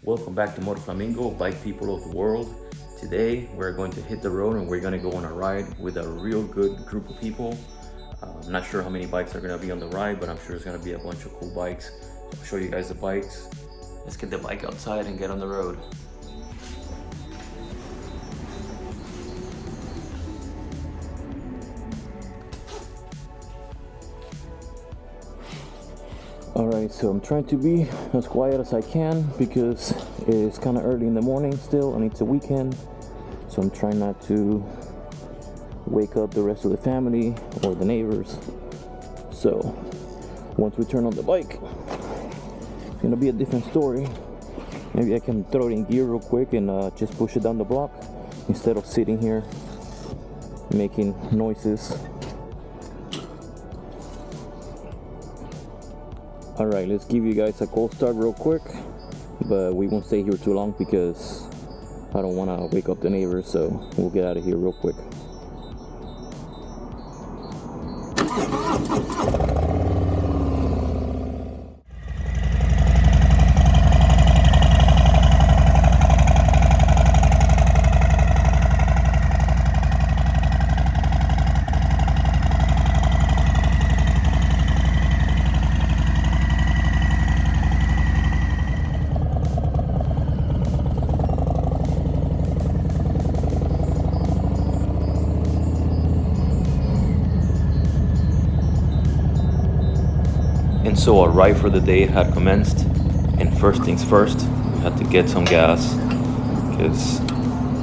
Welcome back to MotoFlamingo, bike people of the world. Today we're going to hit the road and we're going to go on a ride with a real good group of people. I'm not sure how many bikes are going to be on the ride, but I'm sure it's going to be a bunch of cool bikes. I'll show you guys the bikes. Let's get the bike outside and get on the road. Alright, so I'm trying to be as quiet as I can because it's kind of early in the morning still and it's a weekend. So I'm trying not to wake up the rest of the family or the neighbors. So once we turn on the bike, it's gonna be a different story. Maybe I can throw it in gear real quick and just push it down the block instead of sitting here making noises. Alright, let's give you guys a cold start real quick, but we won't stay here too long because I don't want to wake up the neighbors, so we'll get out of here real quick. And so our ride for the day had commenced, and first things first, we had to get some gas because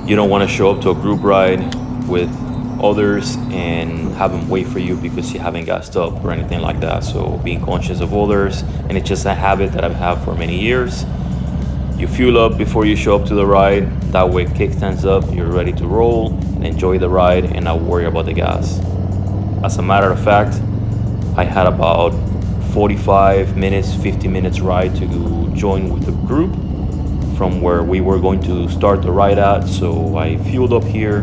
you don't want to show up to a group ride with others and have them wait for you because you haven't gassed up or anything like that. So being conscious of others, and it's just a habit that I've had for many years. You fuel up before you show up to the ride, that way kick stands up, you're ready to roll and enjoy the ride and not worry about the gas. As a matter of fact, I had about 45 minutes, 50 minutes ride to join with the group from where we were going to start the ride at. So I fueled up here,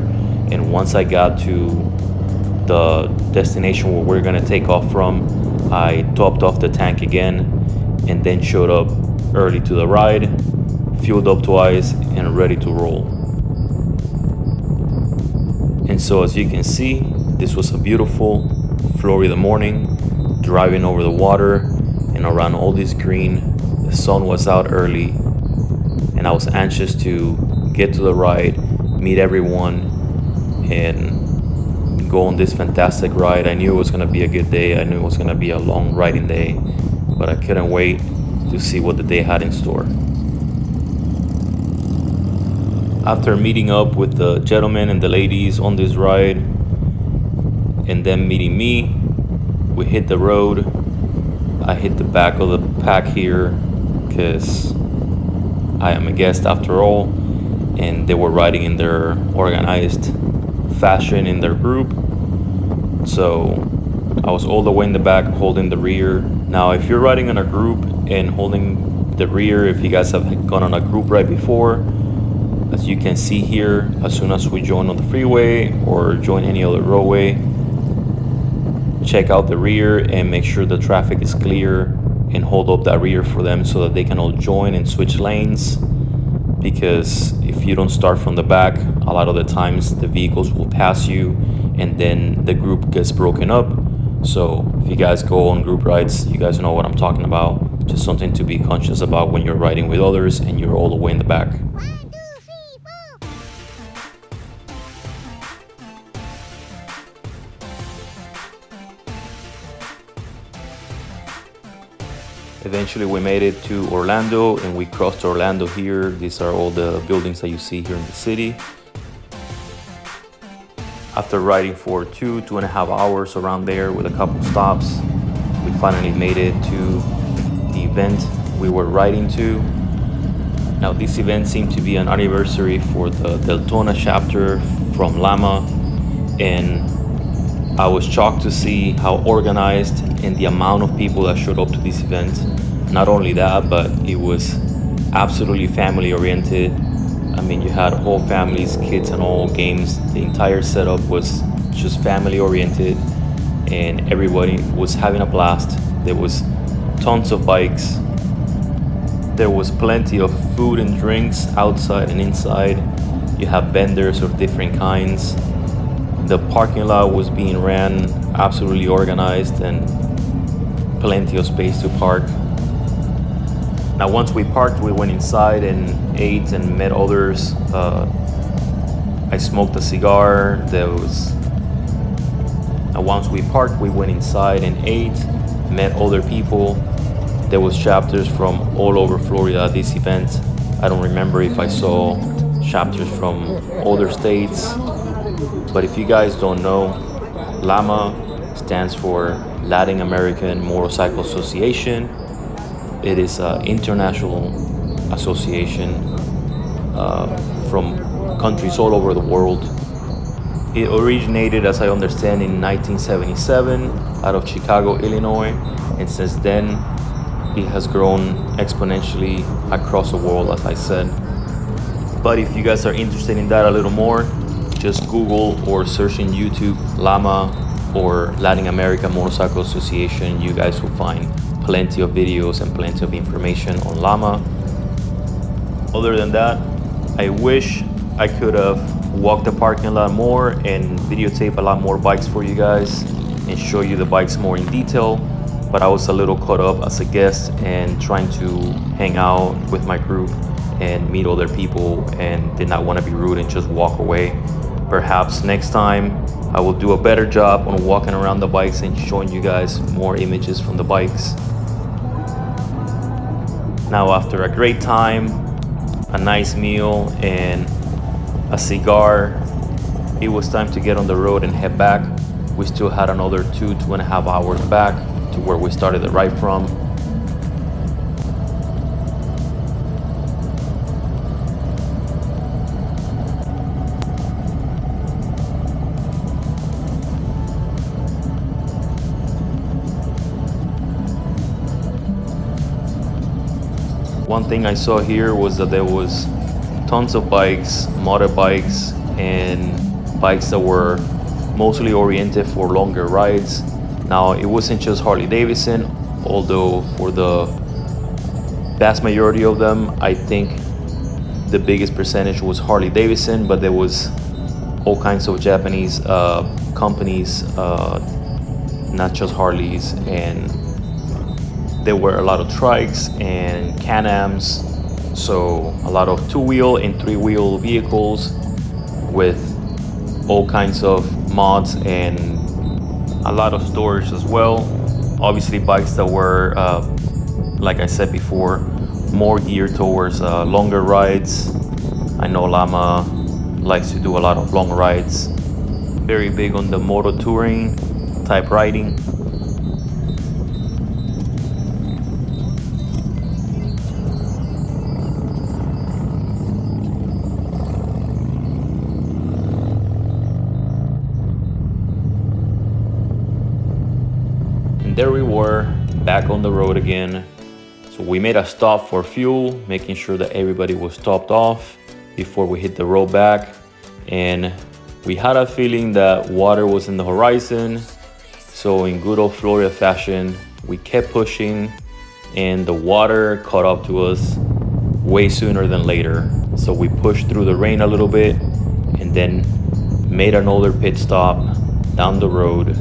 and once I got to the destination where we're gonna take off from, I topped off the tank again and then showed up early to the ride, fueled up twice and ready to roll. And so as you can see, this was a beautiful Florida morning, driving over the water and around all this green. The sun was out early and I was anxious to get to the ride, meet everyone and go on this fantastic ride. I knew it was going to be a good day. I knew it was going to be a long riding day, but I couldn't wait to see what the day had in store. After meeting up with the gentlemen and the ladies on this ride and them meeting me, we hit the road. I hit the back of the pack here because I am a guest after all, and they were riding in their organized fashion in their group. So I was all the way in the back holding the rear. Now if you're riding in a group and holding the rear, if you guys have gone on a group ride before, as you can see here, as soon as we join on the freeway or join any other roadway, check out the rear and make sure the traffic is clear and hold up that rear for them so that they can all join and switch lanes. Because if you don't start from the back, a lot of the times the vehicles will pass you and then the group gets broken up. So if you guys go on group rides, you guys know what I'm talking about. Just something to be conscious about when you're riding with others and you're all the way in the back. Eventually we made it to Orlando and we crossed Orlando here. These are all the buildings that you see here in the city. After riding for two and a half hours around there with a couple stops, we finally made it to the event we were riding to. Now this event seemed to be an anniversary for the Deltona chapter from L.A.M.A, and I was shocked to see how organized and the amount of people that showed up to this event. Not only that, but it was absolutely family oriented. I mean, you had whole families, kids and all, games. The entire setup was just family oriented and everybody was having a blast. There was tons of bikes, There was plenty of food and drinks outside and inside. You have vendors of different kinds. The parking lot was being ran absolutely organized and plenty of space to park. Now once we parked, we went inside and ate and met others. I smoked a cigar. Once we parked, we went inside and ate, met other people. There was chapters from all over Florida at this event. I don't remember if I saw chapters from other states. But if you guys don't know, LAMA stands for Latin American Motorcycle Association. It is an international association from countries all over the world. It originated, as I understand, in 1977 out of Chicago, Illinois, and since then it has grown exponentially across the world, as I said. But if you guys are interested in that a little more, just Google or search in YouTube LAMA or Latin American Motorcycle Association. You guys will find plenty of videos and plenty of information on LAMA. Other than that, I wish I could have walked the parking lot more and videotape a lot more bikes for you guys and show you the bikes more in detail, but I was a little caught up as a guest and trying to hang out with my group and meet other people and did not want to be rude and just walk away. Perhaps next time I will do a better job on walking around the bikes and showing you guys more images from the bikes. Now after a great time, a nice meal and a cigar, it was time to get on the road and head back. We still had another 2.5 hours back to where we started the ride from. One thing I saw here was that there was tons of bikes, motorbikes, and bikes that were mostly oriented for longer rides. Now it wasn't just Harley Davidson, although for the vast majority of them, I think the biggest percentage was Harley Davidson, but there was all kinds of Japanese companies, not just Harleys, and there were a lot of trikes and Can-Ams. So a lot of 2-wheel and 3-wheel vehicles with all kinds of mods and a lot of storage as well. Obviously bikes that were, like I said before, more geared towards longer rides. I know LAMA likes to do a lot of long rides. Very big on the moto touring type riding. There we were, back on the road again. So we made a stop for fuel, making sure that everybody was topped off before we hit the road back. And we had a feeling that water was in the horizon. So in good old Florida fashion, we kept pushing and the water caught up to us way sooner than later. So we pushed through the rain a little bit and then made another pit stop down the road,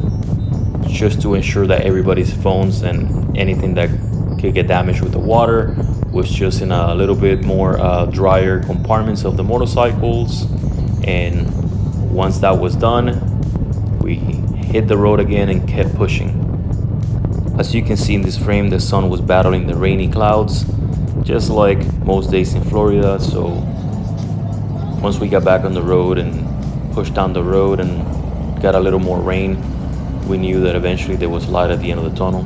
just to ensure that everybody's phones and anything that could get damaged with the water was just in a little bit more drier compartments of the motorcycles. And once that was done, we hit the road again and kept pushing. As you can see in this frame, the sun was battling the rainy clouds, just like most days in Florida. So once we got back on the road and pushed down the road and got a little more rain, we knew that eventually there was light at the end of the tunnel.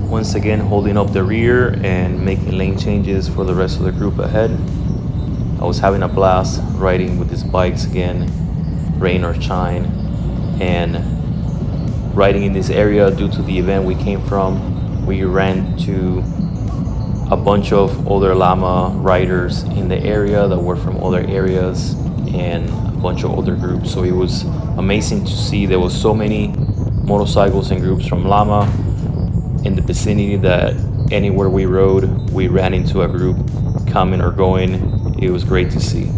Once again, holding up the rear and making lane changes for the rest of the group ahead. I was having a blast riding with these bikes again, rain or shine, and riding in this area due to the event we came from. We ran to a bunch of other llama riders in the area that were from other areas and a bunch of other groups. So it was amazing to see there was so many motorcycles and groups from llama in the vicinity that anywhere we rode, we ran into a group coming or going. It was great to see.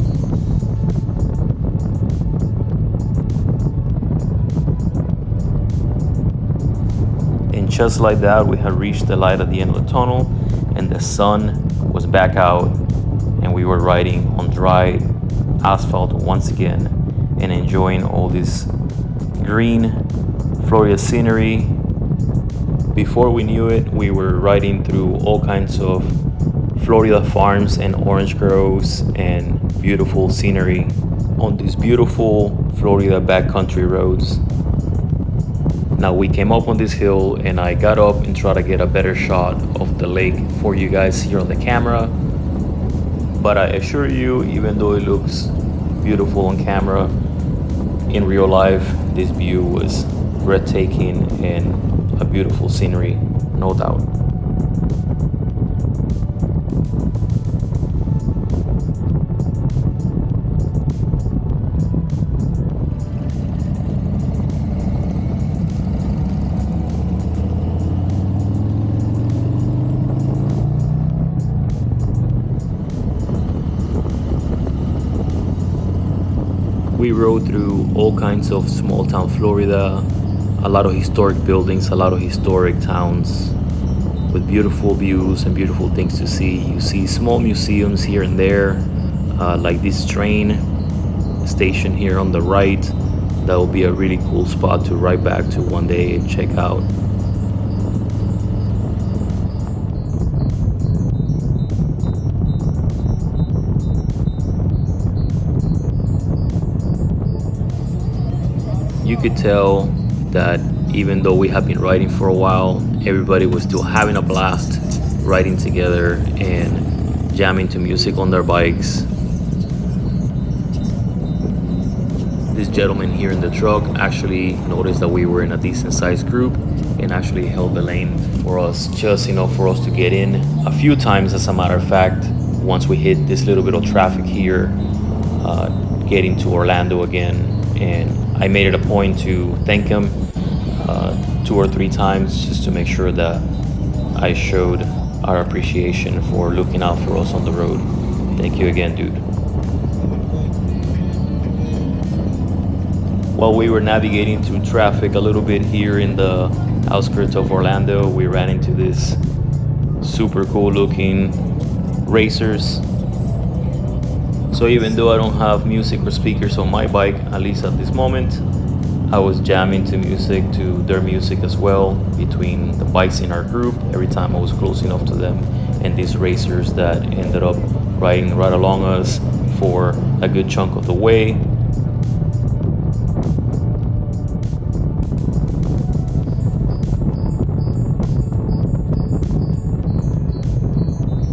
And just like that, we had reached the light at the end of the tunnel and the sun was back out and we were riding on dry asphalt once again and enjoying all this green Florida scenery. Before we knew it, we were riding through all kinds of Florida farms and orange groves and beautiful scenery on these beautiful Florida backcountry roads. Now we came up on this hill and I got up and tried to get a better shot of the lake for you guys here on the camera. But I assure you, even though it looks beautiful on camera, in real life, this view was breathtaking and a beautiful scenery, no doubt. We rode through all kinds of small town Florida, a lot of historic buildings, a lot of historic towns with beautiful views and beautiful things to see. You see small museums here and there, like this train station here on the right. That will be a really cool spot to ride back to one day and check out. You could tell that even though we have been riding for a while, everybody was still having a blast riding together and jamming to music on their bikes. This gentleman here in the truck actually noticed that we were in a decent sized group and actually held the lane for us, just enough for us to get in a few times. As a matter of fact, once we hit this little bit of traffic here, getting to Orlando again, and I made it a point to thank him 2 or 3 times just to make sure that I showed our appreciation for looking out for us on the road. Thank you again, dude. While we were navigating through traffic a little bit here in the outskirts of Orlando, we ran into this super cool looking racers. So even though I don't have music or speakers on my bike, at least at this moment, I was jamming to music, to their music as well, between the bikes in our group every time I was close enough to them, and these racers that ended up riding right along us for a good chunk of the way.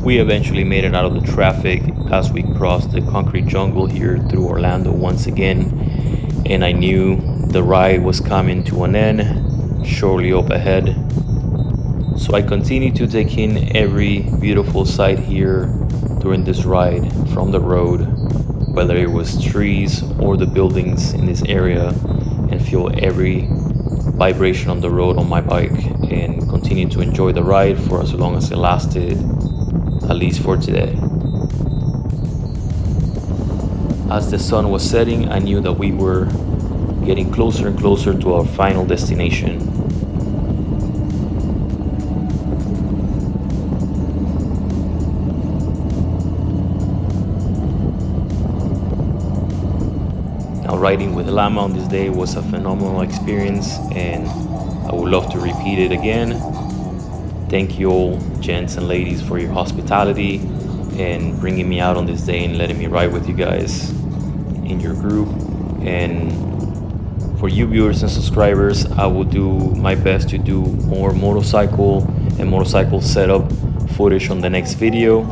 We eventually made it out of the traffic as we crossed the concrete jungle here through Orlando once again, and I knew the ride was coming to an end shortly up ahead. So I continued to take in every beautiful sight here during this ride from the road, whether it was trees or the buildings in this area, and feel every vibration on the road on my bike and continue to enjoy the ride for as long as it lasted, at least for today. As the sun was setting, I knew that we were getting closer and closer to our final destination. Now, riding with L.A.M.A on this day was a phenomenal experience, and I would love to repeat it again. Thank you all, gents and ladies, for your hospitality and bringing me out on this day and letting me ride with you guys in your group. And for you viewers and subscribers, I will do my best to do more motorcycle and motorcycle setup footage on the next video.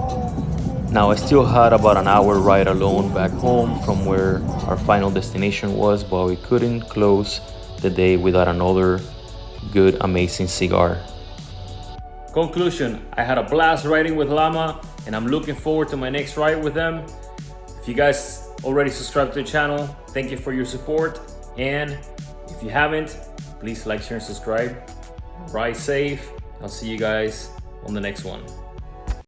Now, I still had about an hour ride alone back home from where our final destination was, but we couldn't close the day without another good, amazing cigar. Conclusion, I had a blast riding with Llama and I'm looking forward to my next ride with them. If you guys already subscribed to the channel, thank you for your support. And if you haven't, please like, share, and subscribe. Ride safe. I'll see you guys on the next one.